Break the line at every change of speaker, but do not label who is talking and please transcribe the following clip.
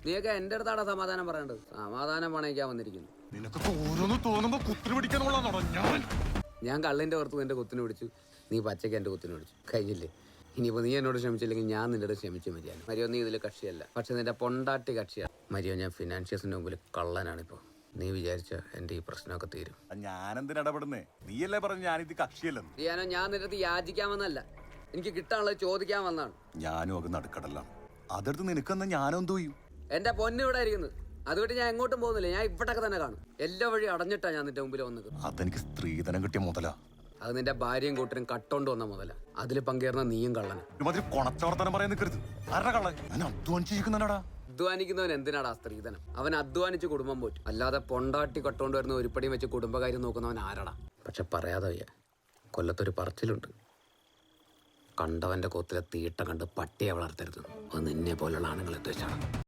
നീയൊക്കെ എന്റെ അടുത്താണ് സമാധാനം പറയേണ്ടത്. സമാധാനം പണയിക്കാൻ വന്നിരിക്കുന്നു.
നിനക്കൊക്കെ ഓരോന്ന് തോന്നുമ്പോ കുത്തിരി പിടിക്കാനുള്ളതാണോ
ഞാൻ കള്ളിന്റെ പുറത്ത് നിന്റെ കുത്തിന് പിടിച്ചു, നീ പച്ചയ്ക്ക് എന്റെ കുത്തിന് പിടിച്ചു. കഴിഞ്ഞില്ലേ? ഇനിയിപ്പോൾ നീ എന്നോട് ക്ഷമിച്ചില്ലെങ്കിൽ ഞാൻ നിന്റെ ക്ഷമിച്ചു മതിയാണ്. മരിയോ, നീ ഇതിൽ കക്ഷിയല്ല, പക്ഷെ നിന്റെ പൊണ്ടാട്ടി കക്ഷിയാണ്. മരിയോ, ഞാൻ ഫിനാൻഷ്യൽസിന്റെ മുമ്പിൽ കള്ളനാണിപ്പോൾ. നീ വിചാരിച്ച എന്റെ ഈ പ്രശ്നമൊക്കെ തീരും.
ഞാനെന്തിനാ ഇടപെടുന്നേ? നീയല്ലേ പറഞ്ഞു ഞാനിത് കക്ഷിയല്ലെന്ന്.
ചെയ്യാനോ ഞാൻ നിന്റെ അടുത്ത് യാചിക്കാൻ വന്നല്ല, എനിക്ക് കിട്ടാനുള്ളത് ചോദിക്കാൻ വന്നാണ്.
ഞാനും ഒക്കെ നടുക്കടലാണ്. അതെടുത്ത് നിനക്കെന്നാ ഞാനും എന്തോ ചെയ്യും?
എന്റെ പൊന്നു ഇവിടെ ഇരിക്കുന്നത്, അതുകൊണ്ട് ഞാൻ എങ്ങോട്ടും പോകുന്നില്ല. ഞാൻ ഇവിടൊക്കെ തന്നെ കാണും. എല്ലാ വഴി അടഞ്ഞിട്ടാ ഞാൻ നിന്റെ മുമ്പിൽ വന്നത്.
അതെനിക്ക് സ്ത്രീധനം കിട്ടിയ മുതലാ.
അത് നിന്റെ ഭാര്യയും കൂട്ടരും കട്ടോണ്ട് വന്ന മുതല. അതിൽ പങ്കേറുന്ന നീയും കള്ളന്.
ഒരുമാതിരി കൊണച്ചവർത്തനം പറയാൻ നിൽക്കരുത്. ആരുടെ കള്ളൻ? ഞാൻ അധ്വാനിച്ചിരിക്കുന്നാടാ.
അധ്വാനിക്കുന്നവൻ എന്തിനാടാ സ്ത്രീധനം? അവൻ അധ്വാനിച്ച് കുടുംബം പോറ്റും. അല്ലാതെ പൊണ്ടാട്ടി കട്ടോണ്ട് വരുന്ന ഒരുപടിയും വെച്ച് കുടുംബകാര്യം നോക്കുന്നവൻ ആരാടാ? പക്ഷെ പറയാതെ വയ്യ, കൊല്ലത്തൊരു പറച്ചിലുണ്ട്, കണ്ടവന്റെ കൊത്തിലെ തീട്ട കണ്ട് പട്ടിയെ വളർത്തരുത്. അത് നിന്നെ പോലുള്ള ആണുങ്ങളെ ഉദ്ദേശിച്ചാണ്.